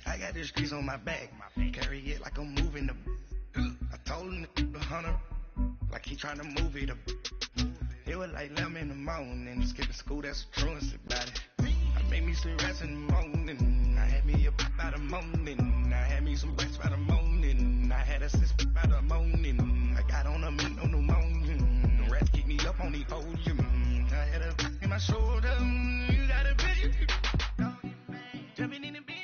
I got the streets on my back. Carry it like I'm moving the. I told him the hunter, like he trying to move it up. It was like 11 in the morning. Skipping school, that's a truancy about it. I made me some rats in the morning. I had me a pop by the morning. I had me some rats by the morning. I had a sis by the morning. I got on a meat on the morning. The rats keep me up on the podium. I had a in my shoulder. You got a video. Jumping in the bed.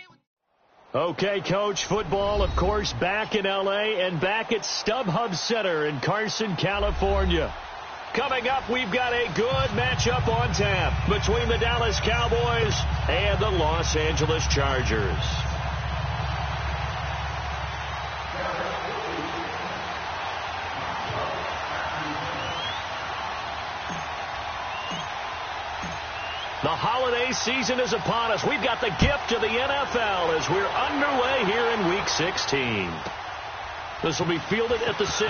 Okay, Coach, football, of course, back in L.A. and back at StubHub Center in Carson, California. Coming up, we've got a good matchup on tap between the Dallas Cowboys and the Los Angeles Chargers. The holiday season is upon us. We've got the gift of the NFL as we're underway here in Week 16. This will be fielded at the 6.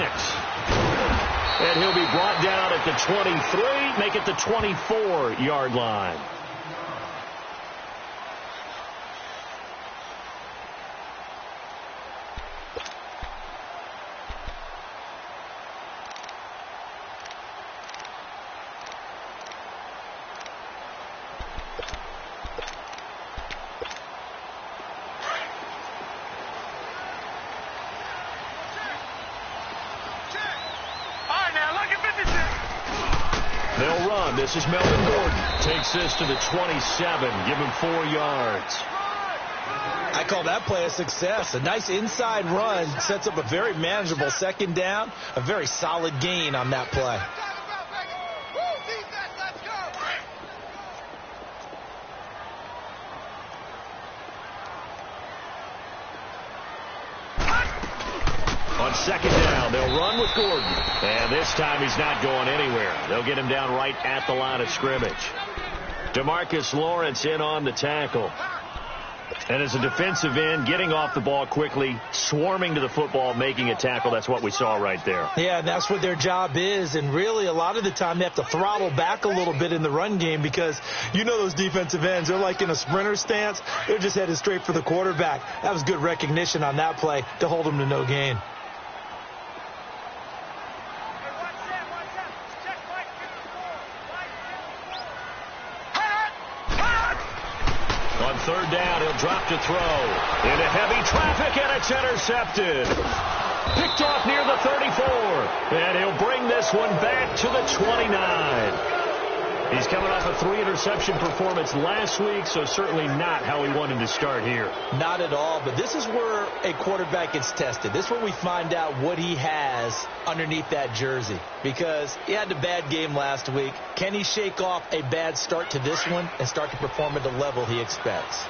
And he'll be brought down at the 23, make it the 24-yard line. They'll run. This is Melvin Gordon. Takes this to the 27. Give him 4 yards. I call that play a success. A nice inside run sets up a very manageable second down. A very solid gain on that play. On second down, they'll run with Gordon. And this time he's not going anywhere. They'll get him down right at the line of scrimmage. DeMarcus Lawrence in on the tackle. And as a defensive end, getting off the ball quickly, swarming to the football, making a tackle, that's what we saw right there. Yeah, that's what their job is. And really, a lot of the time, they have to throttle back a little bit in the run game because you know those defensive ends, they're like in a sprinter stance. They're just headed straight for the quarterback. That was good recognition on that play to hold them to no gain. Third down, he'll drop to throw. Into heavy traffic, and it's intercepted. Picked off near the 34. And he'll bring this one back to the 29. He's coming off a 3-interception performance last week, so certainly not how he wanted to start here. Not at all, but this is where a quarterback gets tested. This is where we find out what he has underneath that jersey, because he had a bad game last week. Can he shake off a bad start to this one and start to perform at the level he expects?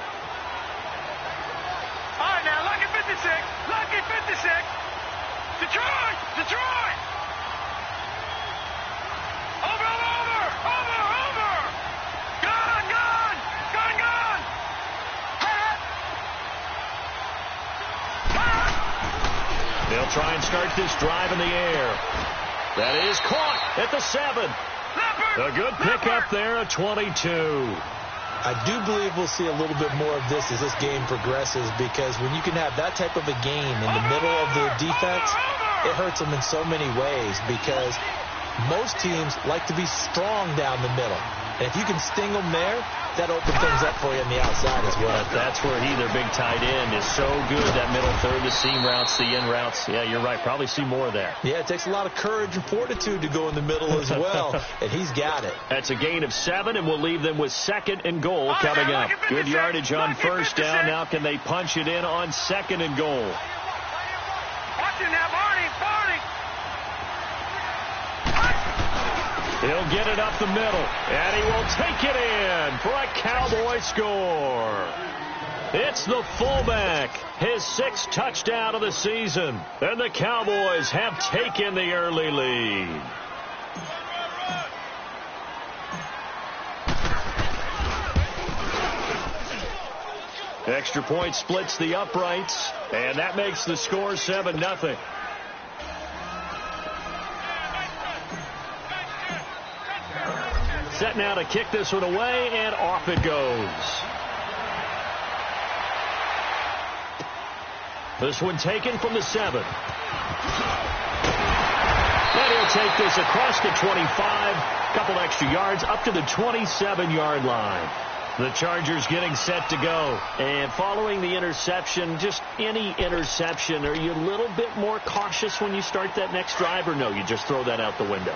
All right, now, lucky 56, lucky 56. Detroit, Detroit. Over. Gone. They'll try and start this drive in the air. That is caught at the 7. A good pickup there at 22. I do believe we'll see a little bit more of this as this game progresses, because when you can have that type of a gain in the middle of the defense, it hurts them in so many ways, because most teams like to be strong down the middle. And if you can sting them there, that opens things up for you on the outside as well. That's where their big tight end, is so good. That middle third, the seam routes, the in routes. Yeah, you're right. Probably see more of that. Yeah, it takes a lot of courage and fortitude to go in the middle as well, and he's got it. That's a gain of 7, and we'll leave them with 2nd and goal coming up. Good yardage on first down. Now can they punch it in on 2nd and goal? Watching that, Barney. He'll get it up the middle, and he will take it in for a Cowboy score. It's the fullback, his 6th touchdown of the season, and the Cowboys have taken the early lead. Extra point splits the uprights, and that makes the score 7-0. Set now to kick this one away, and off it goes. This one taken from the 7. And he'll take this across the 25, couple extra yards, up to the 27-yard line. The Chargers getting set to go. And following the interception, just any interception, are you a little bit more cautious when you start that next drive, or no, you just throw that out the window?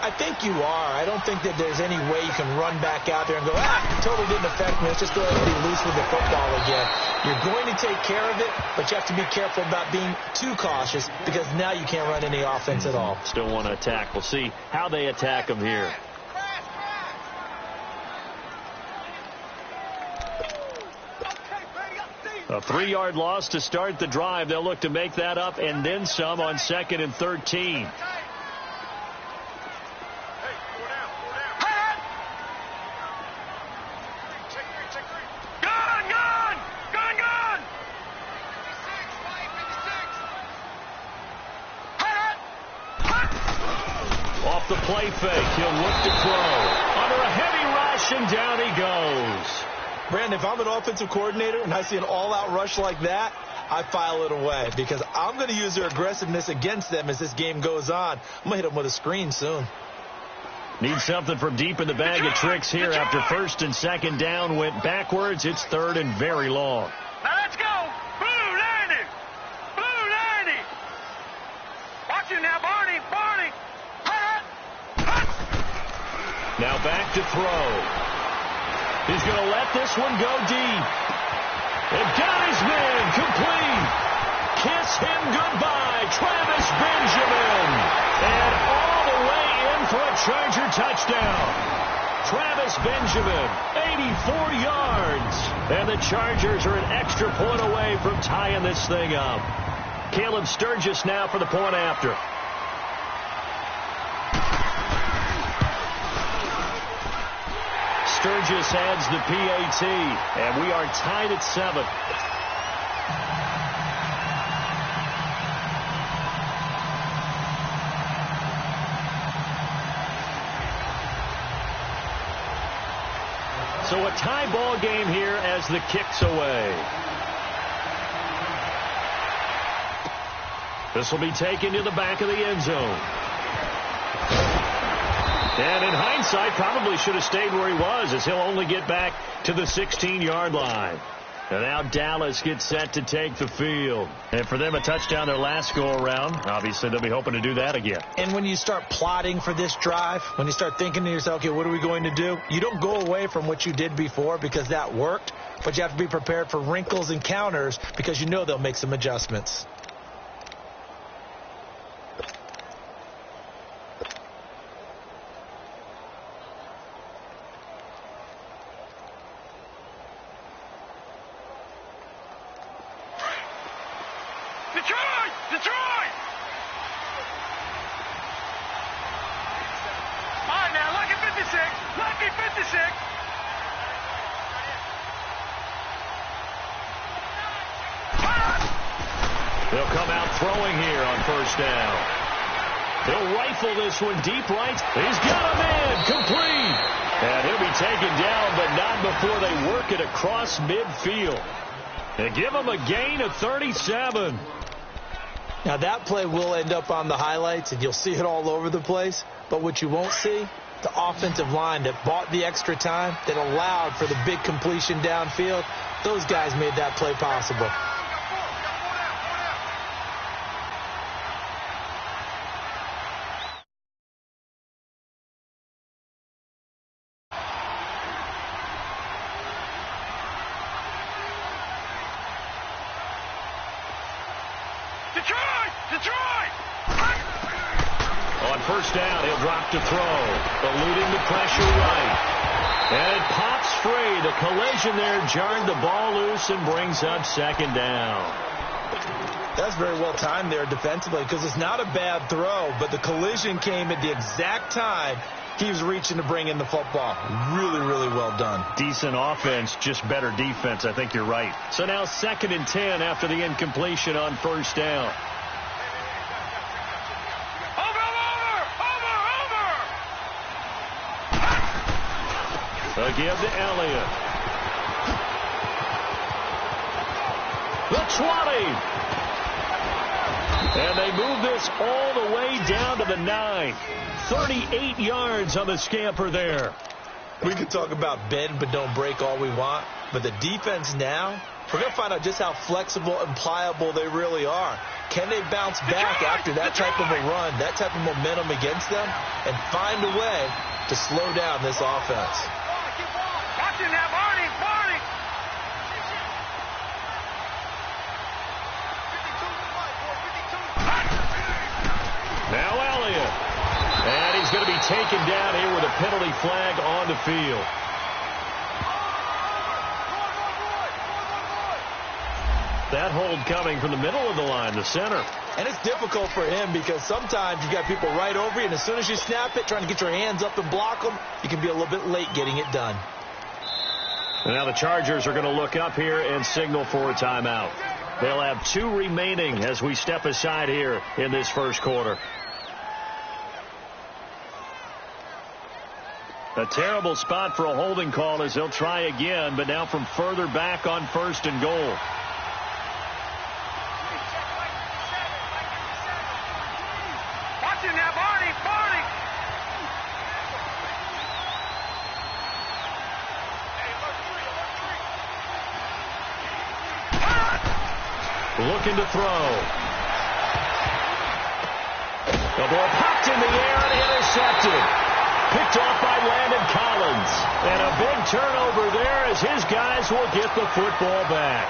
I think you are. I don't think that there's any way you can run back out there and go, totally didn't affect me. Let's just throw everybody loose with the football again. You're going to take care of it, but you have to be careful about being too cautious because now you can't run any offense at all. Still want to attack. We'll see how they attack them here. A 3-yard loss to start the drive. They'll look to make that up and then some on 2nd and 13. Off the play fake, he'll look to throw. Under a heavy rush, and down he goes. Brandon, if I'm an offensive coordinator and I see an all-out rush like that, I file it away because I'm going to use their aggressiveness against them as this game goes on. I'm going to hit them with a screen soon. Need something from deep in the bag of tricks here after 1st and 2nd down went backwards. It's 3rd and very long. Now let's go. Blue 90. Blue 90. Watch it now, Barney. Barney. Now back to throw. He's going to let this one go deep. And got his man complete. Kiss him goodbye, Travis Benjamin. And all the way in for a Charger touchdown. Travis Benjamin, 84 yards. And the Chargers are an extra point away from tying this thing up. Caleb Sturgis now for the point after. Sturgis adds the PAT, and we are tied at 7. So a tie ball game here as the kick's away. This will be taken to the back of the end zone. And in hindsight, probably should have stayed where he was as he'll only get back to the 16-yard line. And now Dallas gets set to take the field. And for them, a touchdown their last go-around. Obviously, they'll be hoping to do that again. And when you start plotting for this drive, when you start thinking to yourself, okay, what are we going to do? You don't go away from what you did before because that worked, but you have to be prepared for wrinkles and counters because you know they'll make some adjustments. Detroit! All right, now, lucky 56. Lucky 56. They'll come out throwing here on 1st down. He'll rifle this one deep right. He's got a man complete. And he'll be taken down, but not before they work it across midfield. They give him a gain of 37. Now, that play will end up on the highlights, and you'll see it all over the place. But what you won't see, the offensive line that bought the extra time, that allowed for the big completion downfield, those guys made that play possible. Detroit! On 1st down, he'll drop to throw. Eluding the pressure right. And it pops free. The collision there jarred the ball loose and brings up 2nd down. That's very well timed there defensively because it's not a bad throw, but the collision came at the exact time he was reaching to bring in the football. Really, really well done. Decent offense, just better defense. I think you're right. So now 2nd and 10 after the incompletion on 1st down. Again to Elliott. The 20. And they move this all the way down to the 9. 38 yards on the scamper there. We could talk about bend but don't break all we want, but the defense now, we're going to find out just how flexible and pliable they really are. Can they bounce back after that type of a run, that type of momentum against them, and find a way to slow down this offense? Watch it now, Barney. Now Elliott. And he's going to be taken down here with a penalty flag on the field. That hold coming from the middle of the line, the center. And it's difficult for him because sometimes you've got people right over you, and as soon as you snap it, trying to get your hands up and block them, you can be a little bit late getting it done. And now the Chargers are going to look up here and signal for a timeout. They'll have 2 remaining as we step aside here in this first quarter. A terrible spot for a holding call as they'll try again, but now from further back on 1st and goal. Watch it now, Barney. Looking to throw. The ball popped in the air and intercepted. Picked off by Landon Collins. And a big turnover there as his guys will get the football back.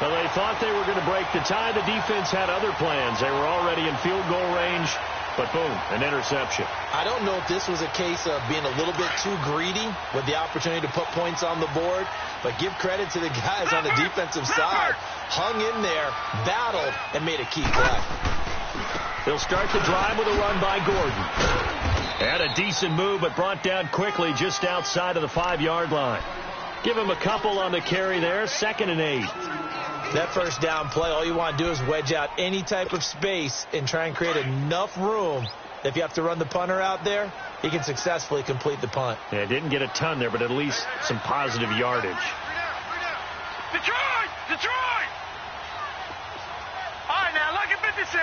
Well, they thought they were going to break the tie. The defense had other plans. They were already in field goal range. But boom, an interception. I don't know if this was a case of being a little bit too greedy with the opportunity to put points on the board. But give credit to the guys on the defensive side. Hung in there, battled, and made a key play. They'll start the drive with a run by Gordon. And a decent move, but brought down quickly just outside of the 5-yard line. Give him a couple on the carry there, 2nd and 8. That first down play, all you want to do is wedge out any type of space and try and create enough room that if you have to run the punter out there, he can successfully complete the punt. Yeah, didn't get a ton there, but at least some positive yardage. Detroit! All right, now, lucky 56.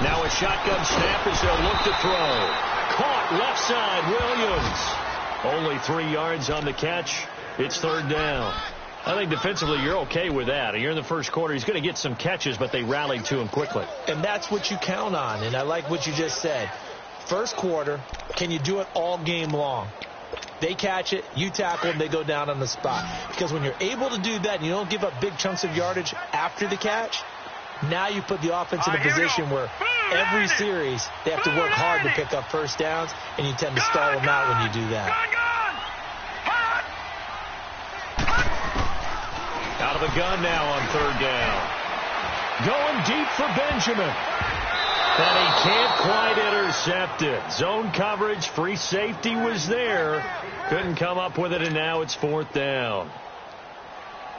Now a shotgun snap as they'll look to throw. Caught left side, Williams. Only 3 yards on the catch. It's 3rd down. I think defensively you're okay with that. You're in the first quarter. He's going to get some catches, but they rallied to him quickly. And that's what you count on, and I like what you just said. First quarter, can you do it all game long? They catch it, you tackle them, they go down on the spot. Because when you're able to do that and you don't give up big chunks of yardage after the catch, now you put the offense in a position where every series they have to work hard to pick up first downs, and you tend to stall them out when you do that. Out of the gun now on 3rd down. Going deep for Benjamin. And he can't quite intercept it. Zone coverage, free safety was there. Couldn't come up with it, and now it's 4th down.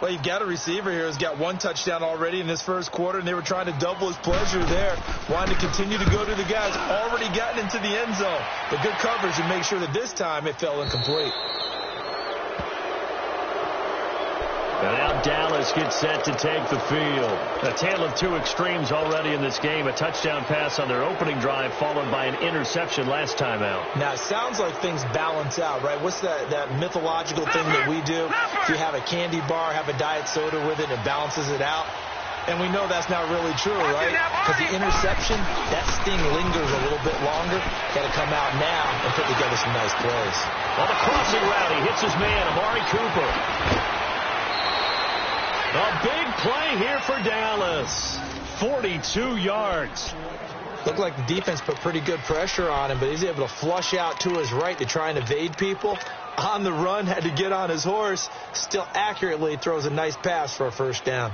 Well, you've got a receiver here who's got 1 touchdown already in this first quarter, and they were trying to double his pleasure there. Wanting to continue to go to the guys already gotten into the end zone. But good coverage and make sure that this time it fell incomplete. And now Dallas gets set to take the field. A tale of 2 extremes already in this game. A touchdown pass on their opening drive followed by an interception last time out. Now, it sounds like things balance out, right? What's that mythological thing that we do? If you have a candy bar, have a diet soda with it, it balances it out. And we know that's not really true, right? Because the interception, that sting lingers a little bit longer. Got to come out now and put together some nice plays. On the crossing route, he hits his man, Amari Cooper. A big play here for Dallas. 42 yards. Looked like the defense put pretty good pressure on him, but he's able to flush out to his right to try and evade people. On the run, had to get on his horse. Still accurately throws a nice pass for a first down.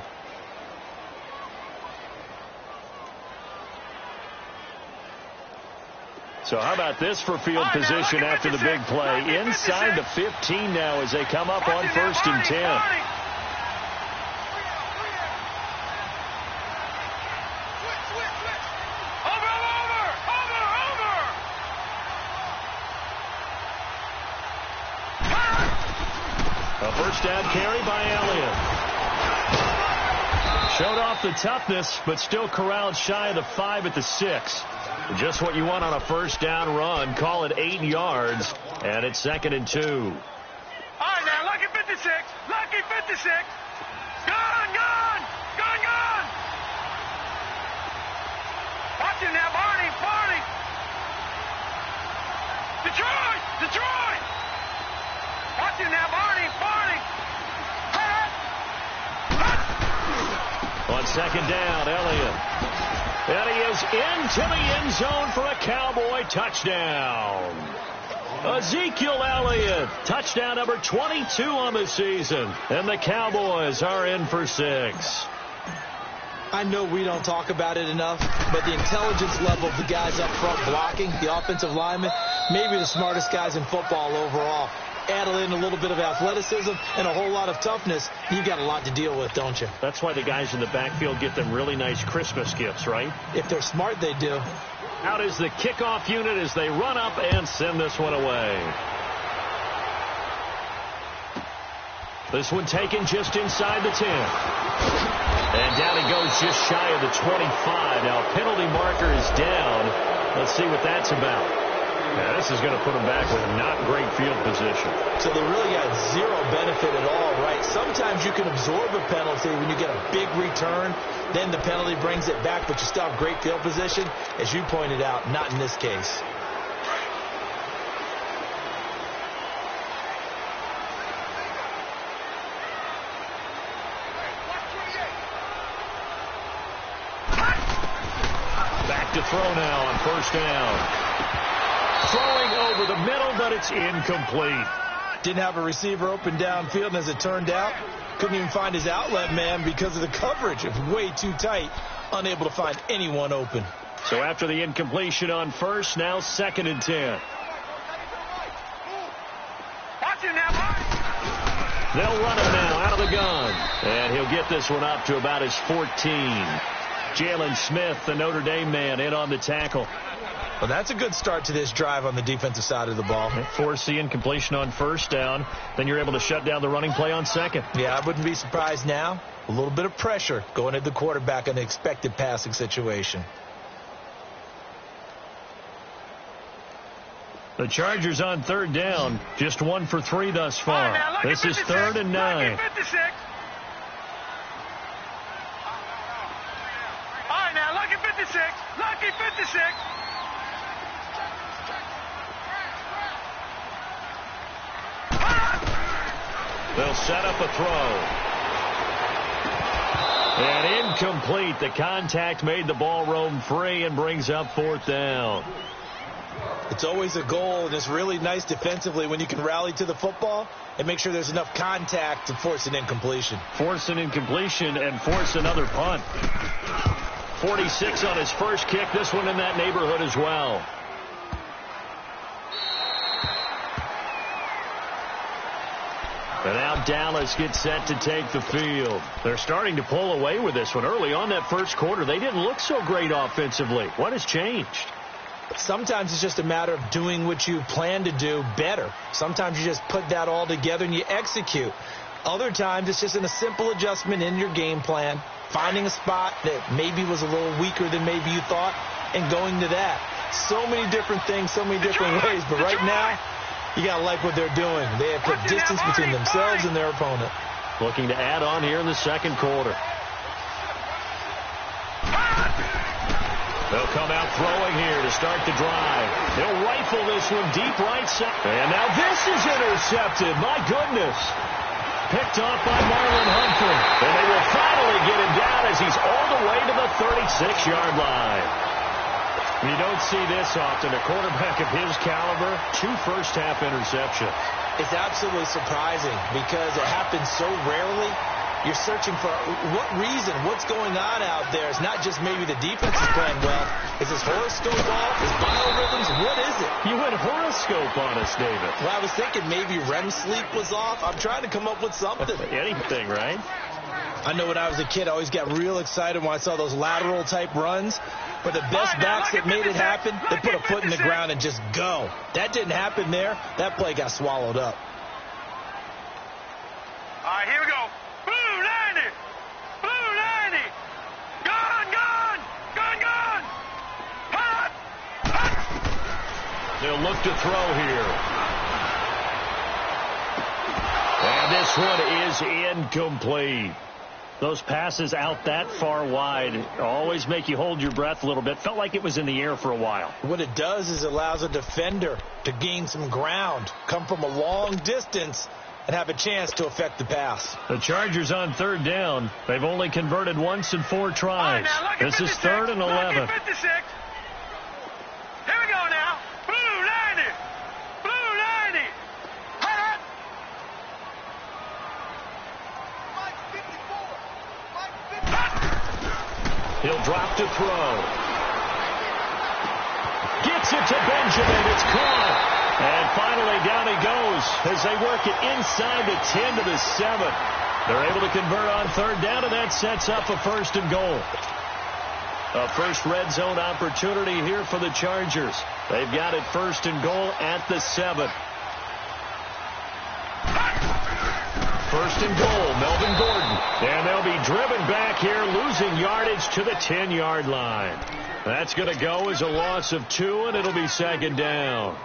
So how about this for field position after the big play? Inside the 15 now as they come up on 1st and 10. A first down carry by Elliott. Showed off the toughness, but still corralled shy of the 5 at the 6. Just what you want on a first down run. Call it 8 yards, and it's 2nd and 2. All right, now, lucky 56. Lucky 56. Gone. Watch him now, Barney. Detroit. Watch him now, Barney. On 2nd down, Elliott. And he is into the end zone for a Cowboy touchdown. Ezekiel Elliott, touchdown number 22 on the season. And the Cowboys are in for 6. I know we don't talk about it enough, but the intelligence level of the guys up front blocking, the offensive linemen, maybe the smartest guys in football overall. Add in a little bit of athleticism and a whole lot of toughness, you got a lot to deal with, don't you? That's why the guys in the backfield get them really nice Christmas gifts, right? If they're smart, they do. Out is the kickoff unit as they run up and send this one away. This one taken just inside the 10. And down he goes just shy of the 25. Now, penalty marker is down. Let's see what that's about. Yeah, this is going to put him back with not great field position. So they really got zero benefit at all, right? Sometimes you can absorb a penalty when you get a big return. Then the penalty brings it back, but you still have great field position. As you pointed out, not in this case. Back to throw now on first down. Throwing over the middle, but it's incomplete. Didn't have a receiver open downfield, and as it turned out, couldn't even find his outlet man because of the coverage. It was way too tight, unable to find anyone open. So after the incompletion on first, now 2nd and 10. Watch him now, Barney. They'll run him now out of the gun. And he'll get this one up to about his 14. Jalen Smith, the Notre Dame man, in on the tackle. Well, that's a good start to this drive on the defensive side of the ball. Force the incompletion on first down. Then you're able to shut down the running play on second. Yeah, I wouldn't be surprised now. A little bit of pressure going at the quarterback in an expected passing situation. The Chargers on 3rd down. Just 1 for 3 thus far. This is 3rd and 9. All right, now, lucky 56. Lucky 56. They'll set up a throw. And incomplete. The contact made the ball roam free and brings up 4th down. It's always a goal, and it's really nice defensively when you can rally to the football and make sure there's enough contact to force an incompletion. Force an incompletion and force another punt. 46 on his first kick. This one in that neighborhood as well. And now Dallas gets set to take the field. They're starting to pull away with this one. Early on that first quarter, they didn't look so great offensively. What has changed? Sometimes it's just a matter of doing what you plan to do better. Sometimes you just put that all together and you execute. Other times it's just in a simple adjustment in your game plan, finding a spot that maybe was a little weaker than maybe you thought, and going to that. So many different things, so many different ways. But right now, you got to like what they're doing. They have put distance between themselves and their opponent. Looking to add on here in the second quarter. They'll come out throwing here to start the drive. They'll rifle this one deep right side. And now this is intercepted. My goodness. Picked off by Marlon Humphrey. And they will finally get him down as he's all the way to the 36-yard line. You don't see this often. A quarterback of his caliber, 2 first-half interceptions. It's absolutely surprising because it happens so rarely. You're searching for what reason, what's going on out there. It's not just maybe the defense is playing well. Is his horoscope off? His biorhythms? What is it? You went horoscope on us, David. Well, I was thinking maybe REM sleep was off. I'm trying to come up with something. Anything, right? I know when I was a kid, I always got real excited when I saw those lateral-type runs. But the best backs that made it happen, they put a foot in the ground and just go. That didn't happen there. That play got swallowed up. right, here we go. Blue 90. Blue 90. Gun, gun. Gun, gun. Hot. Hot. They'll look to throw here. And this one is incomplete. Those passes out that far wide always make you hold your breath a little bit. Felt like it was in the air for a while. What it does is it allows a defender to gain some ground, come from a long distance, and have a chance to affect the pass. The Chargers on third down. They've only converted once in 4 tries. Right, this 56, is 3rd and 11. 56. Here we go now. Blue 90. Blue 90. Hot. He'll drop to throw. Gets it to Benjamin. It's caught. And finally down he goes as they work it inside the 10 to the 7. They're able to convert on third down, and that sets up a 1st and goal. A first red zone opportunity here for the Chargers. They've got it 1st and goal at the 7. 1st and goal, Melvin Gordon. And they'll be driven back here, losing yardage to the 10-yard line. That's going to go as a loss of 2, and it'll be 2nd down.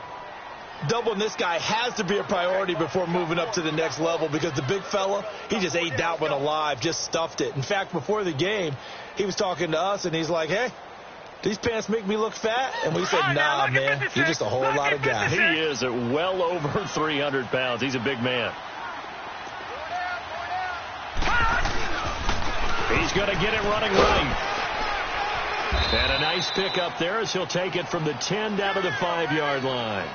Doubling this guy has to be a priority before moving up to the next level because the big fella, he just ate that one alive, just stuffed it. In fact, before the game, he was talking to us, and he's like, hey, these pants make me look fat? And we said, nah, man, you're just a whole lot of guy. He is at well over 300 pounds. He's a big man. He's going to get it running right. And a nice pickup there as he'll take it from the 10 down to the 5-yard line.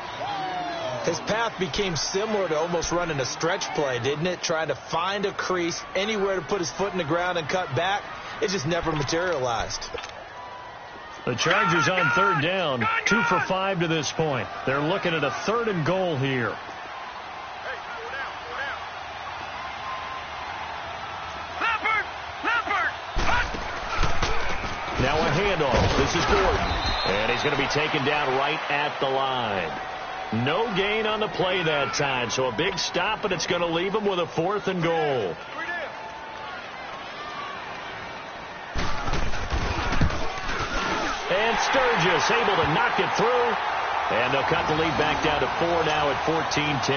His path became similar to almost running a stretch play, didn't it? Trying to find a crease, anywhere to put his foot in the ground and cut back. It just never materialized. The Chargers on third down, 2 for 5 to this point. They're looking at a 3rd and goal here. Now a handoff. This is Gordon. And he's going to be taken down right at the line. No gain on the play that time. So a big stop, and it's going to leave him with a 4th and goal. And Sturgis able to knock it through. And they'll cut the lead back down to 4 now at 14-10.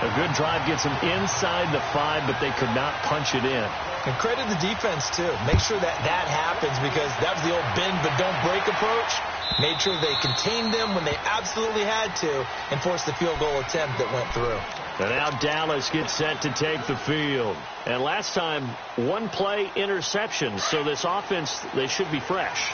A good drive gets them inside the 5, but they could not punch it in. And credit the defense, too. Make sure that happens because that was the old bend but don't break approach. Made sure they contained them when they absolutely had to and forced the field goal attempt that went through. And now Dallas gets set to take the field. And last time, 1-play interception. So this offense, they should be fresh.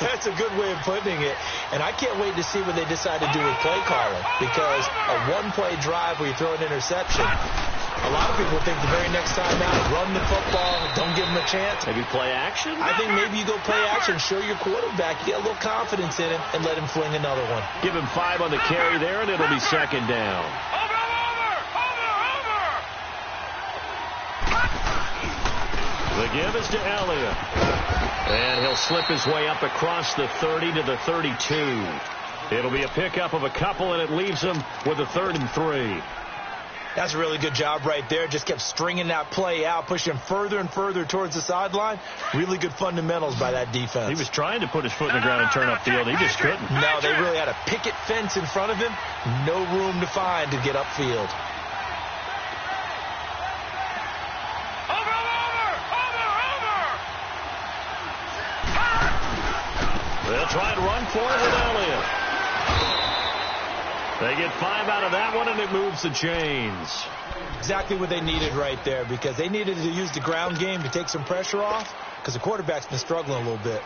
That's a good way of putting it. And I can't wait to see what they decide to do with play calling. Because a 1-play drive where you throw an interception, a lot of people think the very next time out, run the football, don't give them a chance. Maybe play action? I think maybe you go play action, show your quarterback, you get a little confidence in him, and let him fling another one. Give him 5 on the carry there, and it'll be 2nd down. The give is to Elliott. And he'll slip his way up across the 30 to the 32. It'll be a pickup of a couple, and it leaves him with a 3rd and 3. That's a really good job right there. Just kept stringing that play out, pushing him further and further towards the sideline. Really good fundamentals by that defense. He was trying to put his foot in the ground and turn upfield. He just couldn't. No, they really had a picket fence in front of him. No room to find to get upfield. They'll try and run for it with Elliott. They get 5 out of that one, and it moves the chains. Exactly what they needed right there because they needed to use the ground game to take some pressure off because the quarterback's been struggling a little bit.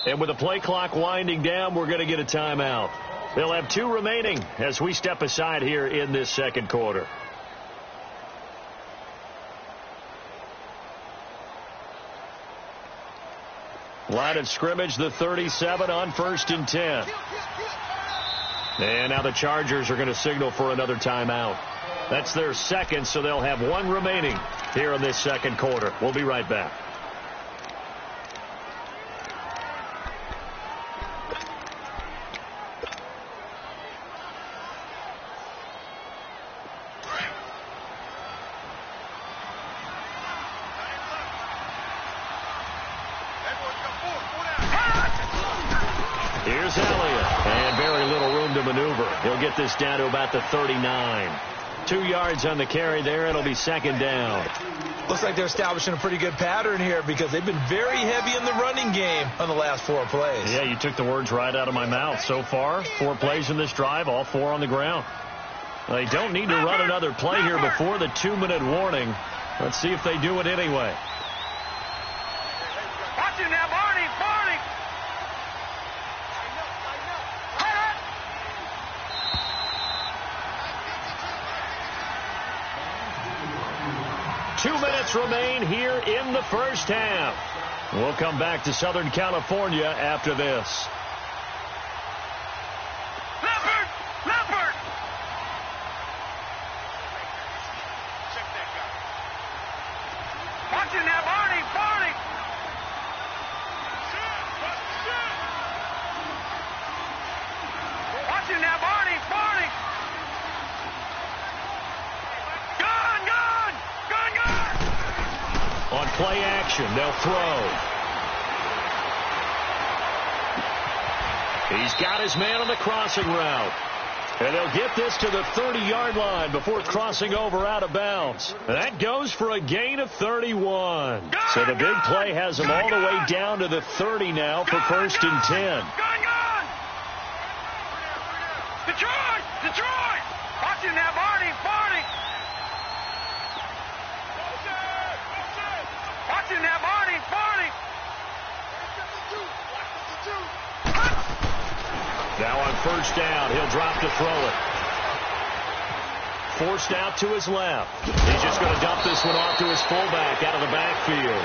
And with the play clock winding down, we're going to get a timeout. They'll have 2 remaining as we step aside here in this 2nd quarter. Line of scrimmage, the 37 on 1st and 10. And now the Chargers are going to signal for another timeout. That's their second, so they'll have one remaining here in this second quarter. We'll be right back. Here's Elliott, and very little room to maneuver. He'll get this down to about the 39. 2 yards on the carry there. It'll be second down. Looks like they're establishing a pretty good pattern here because they've been very heavy in the running game on the last 4 plays. Yeah, you took the words right out of my mouth. So far, 4 plays in this drive, all 4 on the ground. They don't need to run another play here before the 2-minute warning. Let's see if they do it anyway. Watch it now, Barney. 2 minutes remain here in the first half. We'll come back to Southern California after this. Leopard! Watch it now, Barney! Watch it now, Barney! On play action, they'll throw. He's got his man on the crossing route. And they'll get this to the 30-yard line before crossing over out of bounds. That goes for a gain of 31. So the big play has them all the way down to the 30 now for 1st and 10. Detroit! Watch it now, Barney! Watch it now, Barney! Now on 1st down, he'll drop to throw it. Forced out to his left. He's just going to dump this one off to his fullback out of the backfield.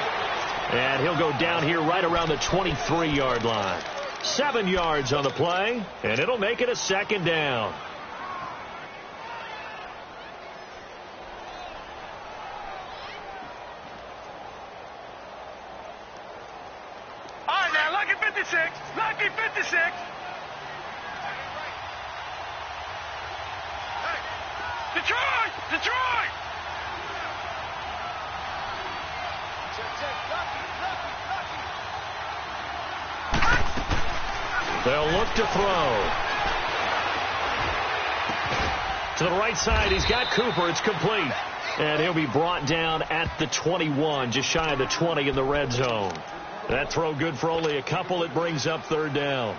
And he'll go down here right around the 23-yard line. 7 yards on the play, and it'll make it a second down. All right, now, lucky 56. Detroit! They'll look to throw. To the right side, he's got Cooper. It's complete. And he'll be brought down at the 21, just shy of the 20 in the red zone. That throw good for only a couple. It brings up 3rd down.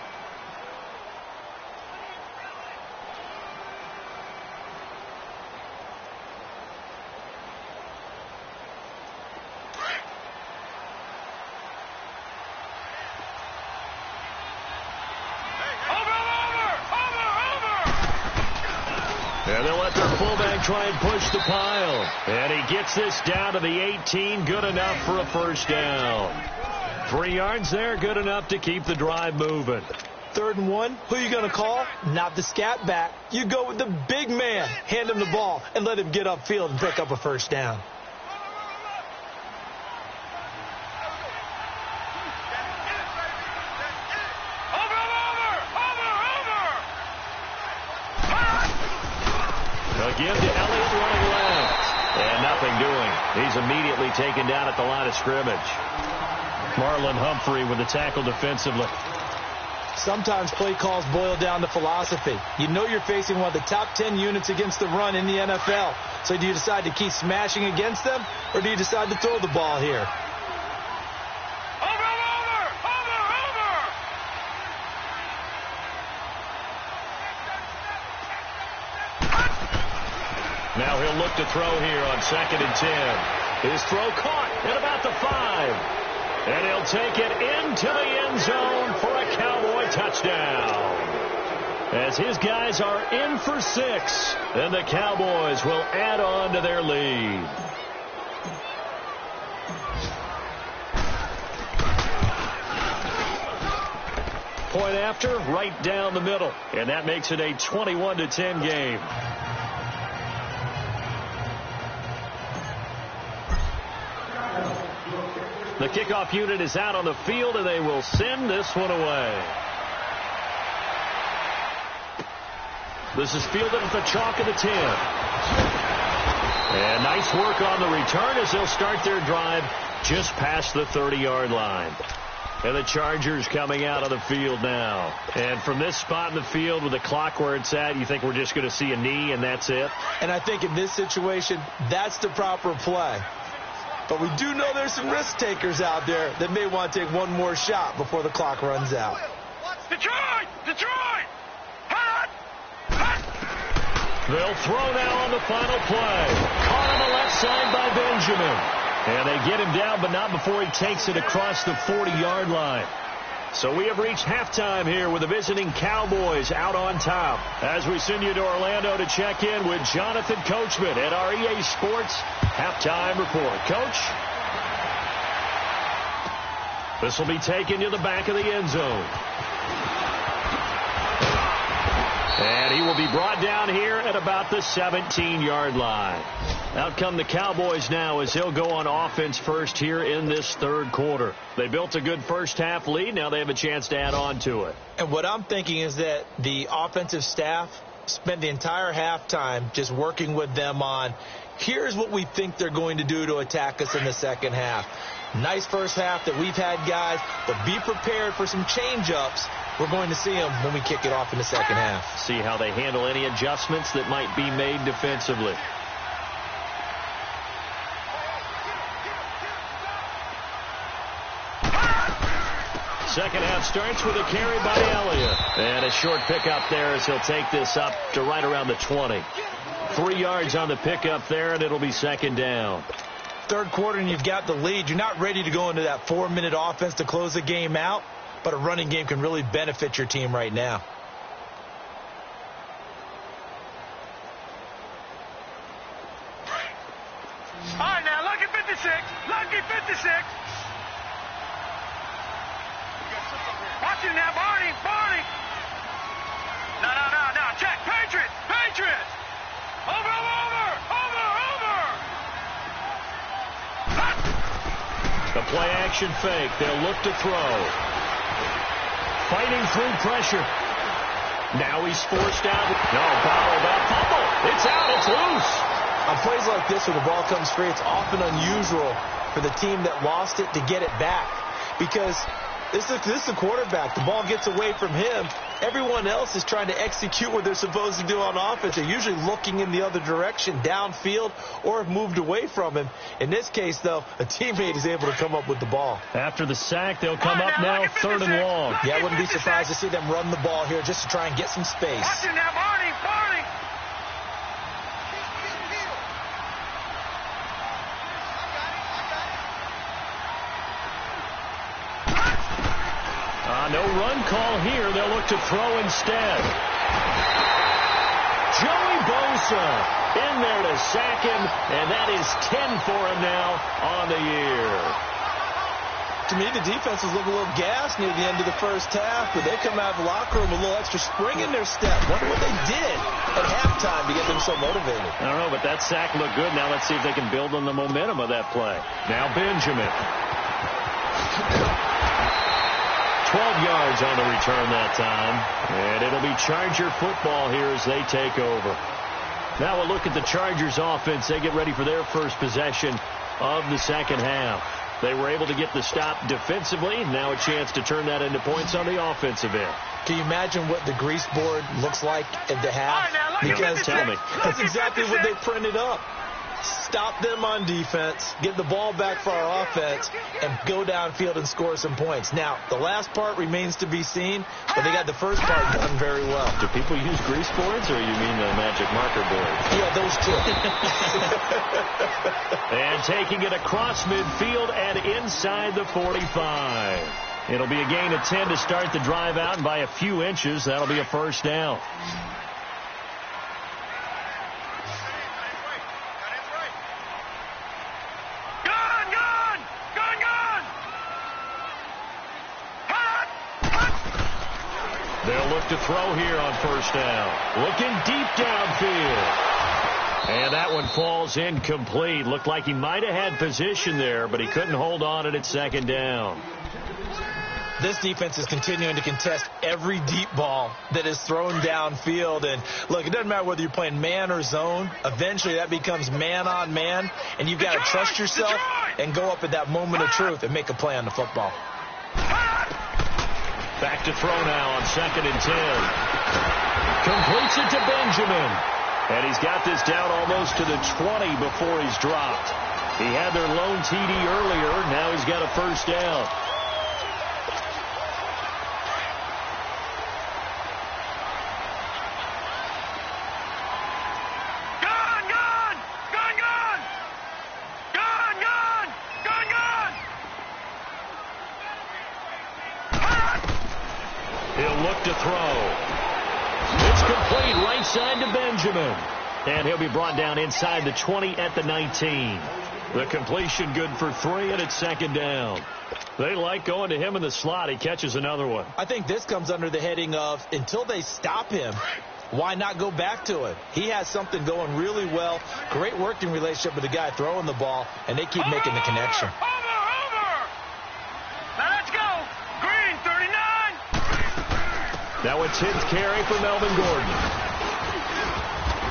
And they'll let their fullback try and push the pile. And he gets this down to the 18. Good enough for a 1st down. 3 yards there, good enough to keep the drive moving. 3rd and 1, who are you going to call? Not the scat back. You go with the big man. Hand him the ball and let him get upfield and pick up a 1st down. Again to Elliott running left. And nothing doing. He's immediately taken down at the line of scrimmage. Marlon Humphrey with the tackle defensively. Sometimes play calls boil down to philosophy. You know you're facing one of the top 10 units against the run in the NFL. So do you decide to keep smashing against them, or do you decide to throw the ball here? Now he'll look to throw here on 2nd and 10. His throw caught at about the 5. And he'll take it into the end zone for a Cowboy touchdown. As his guys are in for 6, and the Cowboys will add on to their lead. point after, right down the middle. And that makes it a 21-10 game. The kickoff unit is out on the field, and they will send this one away. This is fielded at the chalk of the 10. And nice work on the return as they'll start their drive just past the 30-yard line. And the Chargers coming out of the field now. And from this spot in the field with the clock where it's at, you think we're just going to see a knee and that's it? And I think in this situation, that's the proper play. But we do know there's some risk takers out there that may want to take one more shot before the clock runs out. Detroit! Detroit! Hot! Hot! They'll throw now on the final play. Caught on the left side by Benjamin. And they get him down, but not before he takes it across the 40-yard line. So we have reached halftime here with the visiting Cowboys out on top. As we send you to Orlando to check in with Jonathan Coachman at our EA Sports Halftime Report. Coach? This will be taken to the back of the end zone. And he will be brought down here at about the 17-yard line. Out come the Cowboys now as he'll go on offense first here in this third quarter. They built a good first-half lead. Now they have a chance to add on to it. And what I'm thinking is that the offensive staff spent the entire halftime just working with them on, here's what we think they're going to do to attack us in the second half. Nice first half that we've had, guys, but be prepared for some change-ups. We're going to see them when we kick it off in the second half. See how they handle any adjustments that might be made defensively. Second half starts with a carry by Elliott. And a short pickup there as he'll take this up to right around the 20. 3 yards on the pickup there, and it'll be second down. Third quarter, and you've got the lead. You're not ready to go into that 4-minute offense to close the game out, but a running game can really benefit your team right now. All right, now, lucky 56. Lucky 56. Watch it now, Barney. Barney. No. Check. Patriots. Patriots. Over. The play action fake. They'll look to throw. Fighting through pressure. Now he's forced out. No, bottled up. Fumble. It's out. It's loose. On plays like this where the ball comes free, it's often unusual for the team that lost it to get it back. Because this is the quarterback. The ball gets away from him. Everyone else is trying to execute what they're supposed to do on offense. They're usually looking in the other direction, downfield, or have moved away from him. In this case, though, a teammate is able to come up with the ball. After the sack, they'll come up now third and long. Yeah, I wouldn't be surprised to see them run the ball here just to try and get some space. Watch it now, Barney. No run call here. They'll look to throw instead. Joey Bosa in there to sack him, and that is 10 for him now on the year. To me, the defense was looking a little gassed near the end of the first half, but they come out of the locker room with a little extra spring in their step. Wonder what they did at halftime to get them so motivated. I don't know, but that sack looked good. Now let's see if they can build on the momentum of that play. Now Benjamin. 12 yards on the return that time. And it'll be Charger football here as they take over. Now we'll look at the Chargers offense. They get ready for their first possession of the second half. They were able to get the stop defensively. Now a chance to turn that into points on the offensive end. Can you imagine what the grease board looks like at the half? Because tell me. That's exactly what they printed up. Stop them on defense, get the ball back for our offense, and go downfield and score some points. Now, the last part remains to be seen, but they got the first part done very well. Do people use grease boards, or you mean the magic marker boards? Yeah, those two. And taking it across midfield and inside the 45. It'll be a gain of 10 to start the drive out, and by a few inches, that'll be a first down. They'll look to throw here on first down. Looking deep downfield. And that one falls incomplete. Looked like he might have had position there, but he couldn't hold on at second down. This defense is continuing to contest every deep ball that is thrown downfield. And, look, it doesn't matter whether you're playing man or zone. Eventually that becomes man on man, and you've got to trust yourself and go up at that moment of truth and make a play on the football. Back to throw now on 2nd and 10. Completes it to Benjamin. And he's got this down almost to the 20 before he's dropped. He had their lone TD earlier. Now he's got a first down. He'll look to throw. It's complete right side to Benjamin. And he'll be brought down inside the 20 at the 19. The completion good for 3, and it's 2nd down. They like going to him in the slot. He catches another one. I think this comes under the heading of until they stop him, why not go back to it? He has something going really well. Great working relationship with the guy throwing the ball, and they keep making the connection. Now a 10th carry for Melvin Gordon.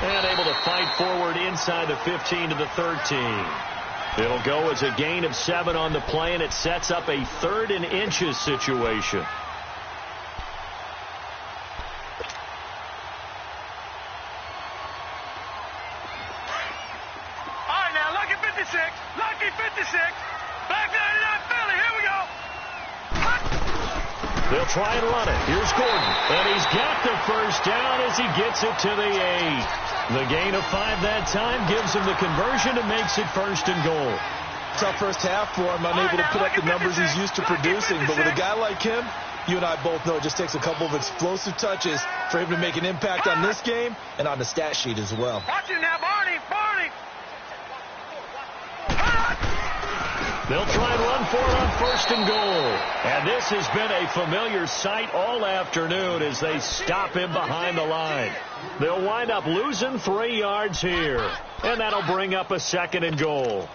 And able to fight forward inside the 15 to the 13. It'll go as a gain of 7 on the play, and it sets up a 3rd and inches situation. All right, now, lucky 56. Lucky 56. Back 99 Philly. Here we go. They'll try and run it. Here's Gordon. And he's got the first down as he gets it to the 8. The gain of 5 that time gives him the conversion and makes it 1st and goal. Tough first half for him, unable to put up the numbers he's used to producing. But with a guy like him, you and I both know it just takes a couple of explosive touches for him to make an impact on this game and on the stat sheet as well. Watch it now, Barney. Barney. They'll try and run for it on 1st and goal. And this has been a familiar sight all afternoon as they stop him behind the line. They'll wind up losing 3 yards here. And that'll bring up a 2nd and goal.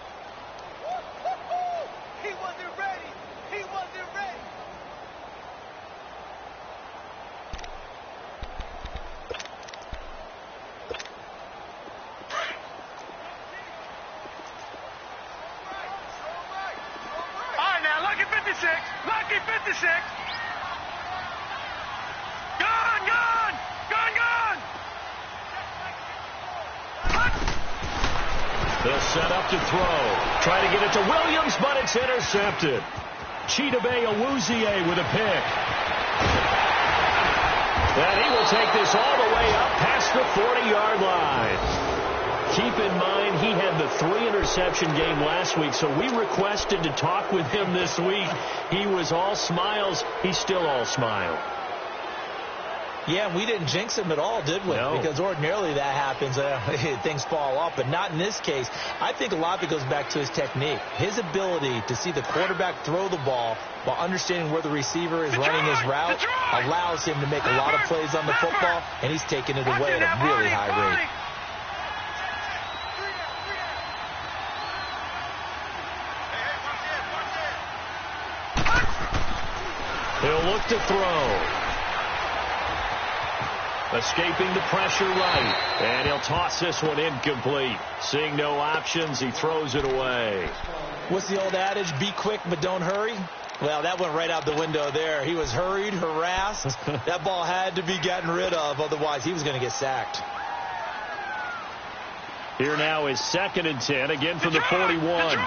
He wasn't ready. He wasn't ready. Lucky 56. Lucky 56. Gone, gone. Gone, gone. They'll set up to throw. Try to get it to Williams, but it's intercepted. Chidobe Awuzie with a pick. And he will take this all the way up past the 40-yard line. Keep in mind, he had the 3-interception game last week, so we requested to talk with him this week. He was all smiles. He's still all smile. Yeah, and we didn't jinx him at all, did we? No. Because ordinarily that happens. Things fall off, but not in this case. I think a lot of it goes back to his technique. His ability to see the quarterback throw the ball while understanding where the receiver is running his route allows him to make a lot of plays on the football, and he's taking it away at a really high rate. He'll look to throw. Escaping the pressure right. And he'll toss this one incomplete. Seeing no options, he throws it away. What's the old adage? Be quick, but don't hurry. Well, that went right out the window there. He was hurried, harassed. That ball had to be gotten rid of. Otherwise, he was going to get sacked. Here now is 2nd and 10, again from the 41.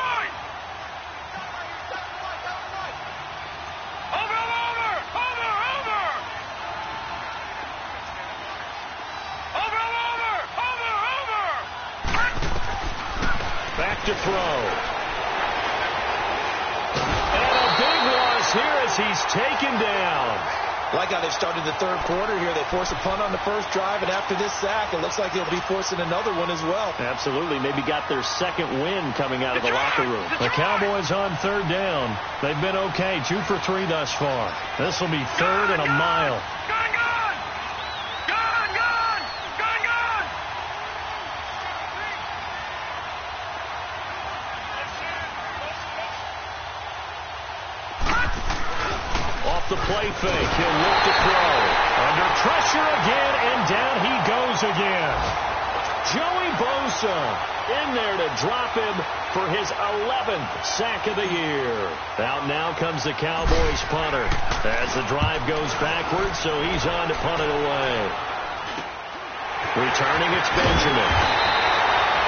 To throw. And a big loss here as he's taken down. Like how they've started the third quarter here. They force a punt on the first drive, and after this sack, it looks like they'll be forcing another one as well. Absolutely. Maybe got their second win coming out of the locker room. The Cowboys on 3rd down. They've been okay. 2 for 3 thus far. This will be 3rd and a mile. off the play fake. He'll look to throw. Under pressure again, and down he goes again. Joey Bosa in there to drop him for his 11th sack of the year. Out now comes the Cowboys punter as the drive goes backwards, so he's on to punt it away. Returning, it's Benjamin.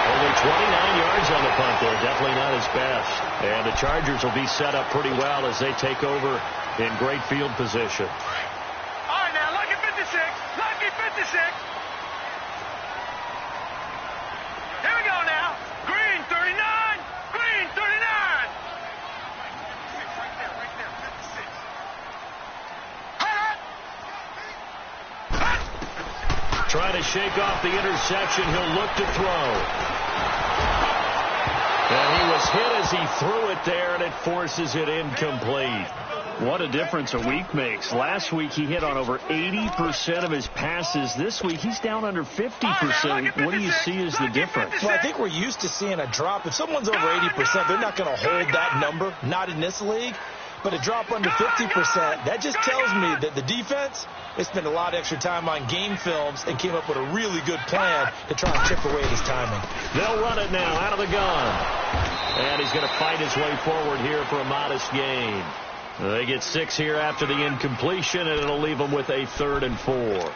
Only 29 yards on the punt there. Definitely not his best. And the Chargers will be set up pretty well as they take over in great field position. All right, now, lucky 56. Lucky 56. Here we go now. Green 39. Green 39. Right there, 56. Trying to shake off the interception. He'll look to throw. And he was hit as he threw it there, and it forces it incomplete. What a difference a week makes. Last week he hit on over 80% of his passes. This week he's down under 50%. What do you see as the difference? Well, I think we're used to seeing a drop. If someone's over 80%, they're not going to hold that number, not in this league. But a drop under 50%, that just tells me that the defense, they spent a lot of extra time on game films and came up with a really good plan to try and chip away at his timing. They'll run it now out of the gun. And he's going to fight his way forward here for a modest gain. They get 6 here after the incompletion, and it'll leave them with a 3rd and 4.